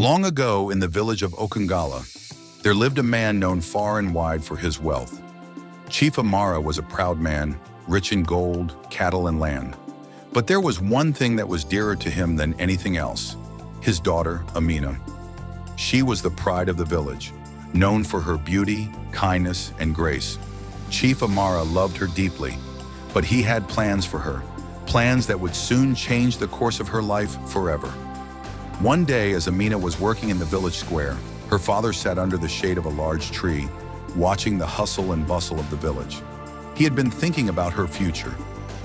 Long ago, in the village of Okungala, there lived a man known far and wide for his wealth. Chief Amara was a proud man, rich in gold, cattle, and land. But there was one thing that was dearer to him than anything else: his daughter, Amina. She was the pride of the village, known for her beauty, kindness, and grace. Chief Amara loved her deeply, but he had plans for her, plans that would soon change the course of her life forever. One day, as Amina was working in the village square, her father sat under the shade of a large tree, watching the hustle and bustle of the village. He had been thinking about her future,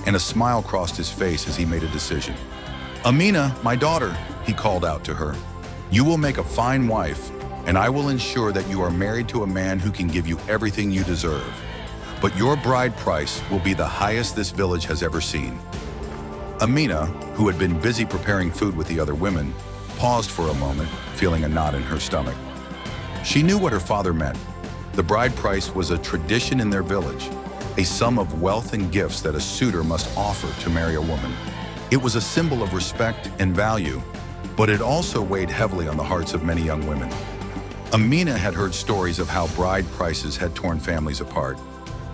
and a smile crossed his face as he made a decision. "Amina, my daughter," he called out to her, "you will make a fine wife, and I will ensure that you are married to a man who can give you everything you deserve. But your bride price will be the highest this village has ever seen." Amina, who had been busy preparing food with the other women, paused for a moment, feeling a knot in her stomach. She knew what her father meant. The bride price was a tradition in their village, a sum of wealth and gifts that a suitor must offer to marry a woman. It was a symbol of respect and value, but it also weighed heavily on the hearts of many young women. Amina had heard stories of how bride prices had torn families apart,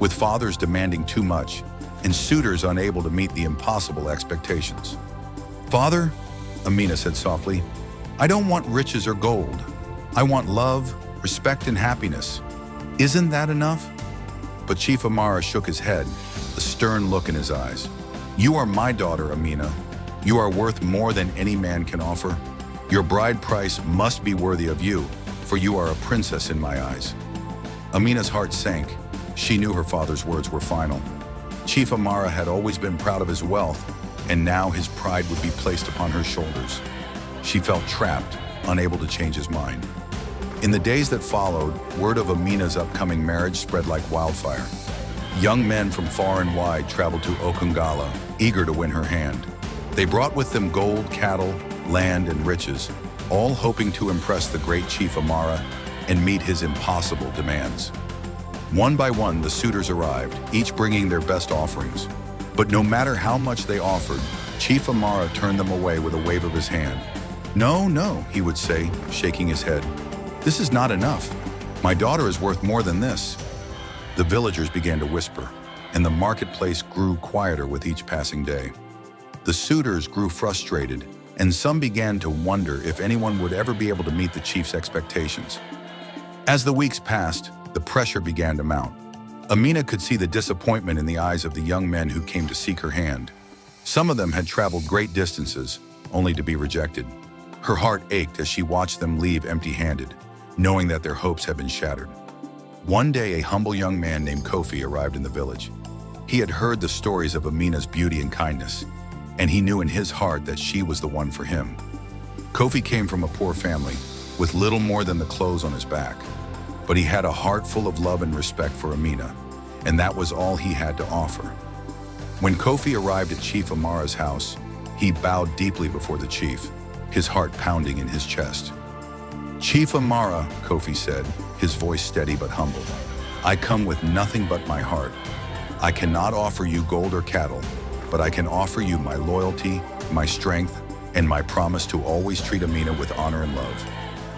with fathers demanding too much and suitors unable to meet the impossible expectations. "Father," Amina said softly, "I don't want riches or gold. I want love, respect, and happiness. Isn't that enough?" But Chief Amara shook his head, a stern look in his eyes. "You are my daughter, Amina. You are worth more than any man can offer. Your bride price must be worthy of you, for you are a princess in my eyes." Amina's heart sank. She knew her father's words were final. Chief Amara had always been proud of his wealth, and now his pride would be placed upon her shoulders. She felt trapped, unable to change his mind. In the days that followed, word of Amina's upcoming marriage spread like wildfire. Young men from far and wide traveled to Okungala, eager to win her hand. They brought with them gold, cattle, land, and riches, all hoping to impress the great Chief Amara and meet his impossible demands. One by one, the suitors arrived, each bringing their best offerings. But no matter how much they offered, Chief Amara turned them away with a wave of his hand. "No, no," he would say, shaking his head. "This is not enough. My daughter is worth more than this." The villagers began to whisper, and the marketplace grew quieter with each passing day. The suitors grew frustrated, and some began to wonder if anyone would ever be able to meet the chief's expectations. As the weeks passed, the pressure began to mount. Amina could see the disappointment in the eyes of the young men who came to seek her hand. Some of them had traveled great distances, only to be rejected. Her heart ached as she watched them leave empty-handed, knowing that their hopes had been shattered. One day, a humble young man named Kofi arrived in the village. He had heard the stories of Amina's beauty and kindness, and he knew in his heart that she was the one for him. Kofi came from a poor family, with little more than the clothes on his back. But he had a heart full of love and respect for Amina, and that was all he had to offer. When Kofi arrived at Chief Amara's house, he bowed deeply before the chief, his heart pounding in his chest. "Chief Amara," Kofi said, his voice steady but humble, "I come with nothing but my heart. I cannot offer you gold or cattle, but I can offer you my loyalty, my strength, and my promise to always treat Amina with honor and love.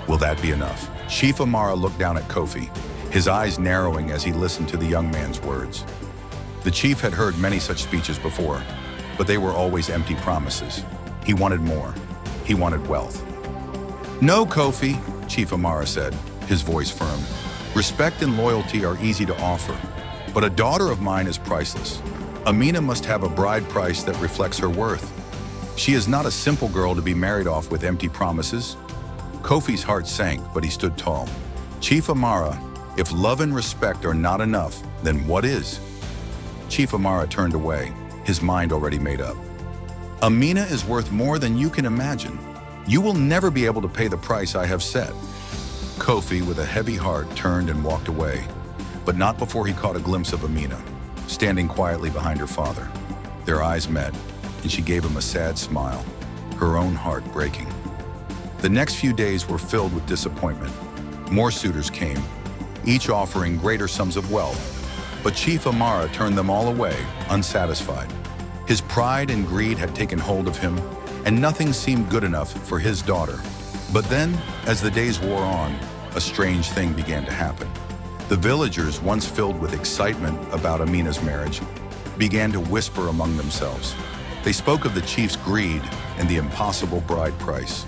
Will that be enough?" Chief Amara looked down at Kofi, his eyes narrowing as he listened to the young man's words. The chief had heard many such speeches before, but they were always empty promises. He wanted more. He wanted wealth. "No, Kofi," Chief Amara said, his voice firm. "Respect and loyalty are easy to offer, but a daughter of mine is priceless. Amina must have a bride price that reflects her worth. She is not a simple girl to be married off with empty promises." Kofi's heart sank, but he stood tall. "Chief Amara, if love and respect are not enough, then what is?" Chief Amara turned away, his mind already made up. "Amina is worth more than you can imagine. You will never be able to pay the price I have set." Kofi, with a heavy heart, turned and walked away, but not before he caught a glimpse of Amina, standing quietly behind her father. Their eyes met, and she gave him a sad smile, her own heart breaking. The next few days were filled with disappointment. More suitors came, each offering greater sums of wealth, but Chief Amara turned them all away, unsatisfied. His pride and greed had taken hold of him, and nothing seemed good enough for his daughter. But then, as the days wore on, a strange thing began to happen. The villagers, once filled with excitement about Amina's marriage, began to whisper among themselves. They spoke of the chief's greed and the impossible bride price.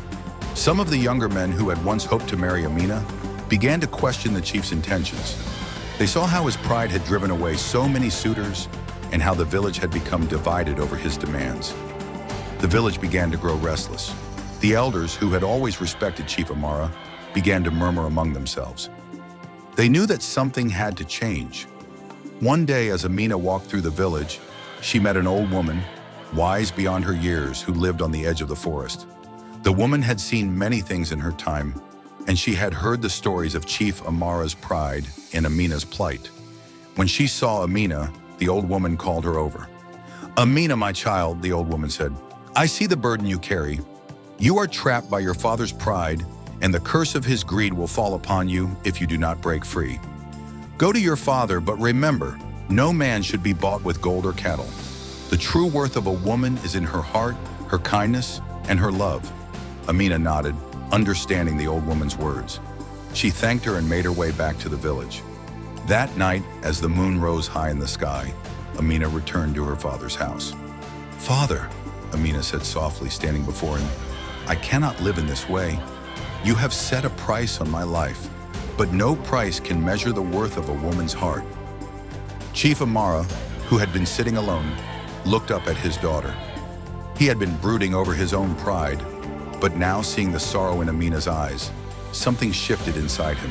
Some of the younger men who had once hoped to marry Amina began to question the chief's intentions. They saw how his pride had driven away so many suitors and how the village had become divided over his demands. The village began to grow restless. The elders, who had always respected Chief Amara, began to murmur among themselves. They knew that something had to change. One day, as Amina walked through the village, she met an old woman, wise beyond her years, who lived on the edge of the forest. The woman had seen many things in her time, and she had heard the stories of Chief Amara's pride and Amina's plight. When she saw Amina, the old woman called her over. "Amina, my child," the old woman said, "I see the burden you carry. You are trapped by your father's pride, and the curse of his greed will fall upon you if you do not break free. Go to your father, but remember, no man should be bought with gold or cattle. The true worth of a woman is in her heart, her kindness, and her love." Amina nodded, understanding the old woman's words. She thanked her and made her way back to the village. That night, as the moon rose high in the sky, Amina returned to her father's house. "Father," Amina said softly, standing before him, "I cannot live in this way. You have set a price on my life, but no price can measure the worth of a woman's heart." Chief Amara, who had been sitting alone, looked up at his daughter. He had been brooding over his own pride, but now seeing the sorrow in Amina's eyes, something shifted inside him.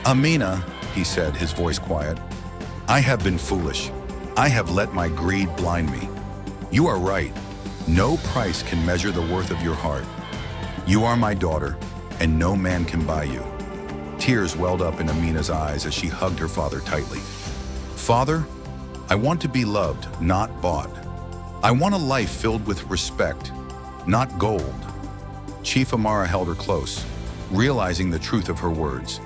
"Amina," he said, his voice quiet, "I have been foolish. I have let my greed blind me. You are right. No price can measure the worth of your heart. You are my daughter, and no man can buy you." Tears welled up in Amina's eyes as she hugged her father tightly. "Father, I want to be loved, not bought. I want a life filled with respect, not gold." Chief Amara held her close, realizing the truth of her words.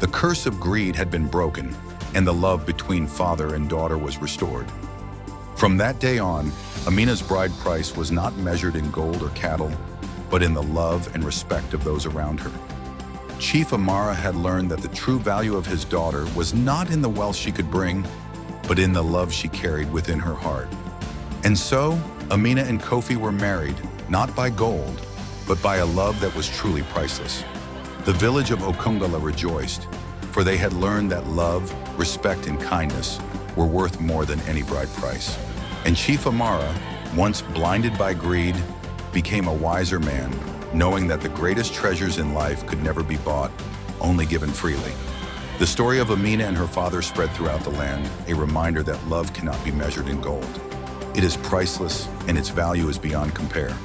The curse of greed had been broken, and the love between father and daughter was restored. From that day on, Amina's bride price was not measured in gold or cattle, but in the love and respect of those around her. Chief Amara had learned that the true value of his daughter was not in the wealth she could bring, but in the love she carried within her heart. And so, Amina and Kofi were married, not by gold, but by a love that was truly priceless. The village of Okungala rejoiced, for they had learned that love, respect, and kindness were worth more than any bride price. And Chief Amara, once blinded by greed, became a wiser man, knowing that the greatest treasures in life could never be bought, only given freely. The story of Amina and her father spread throughout the land, a reminder that love cannot be measured in gold. It is priceless, and its value is beyond compare.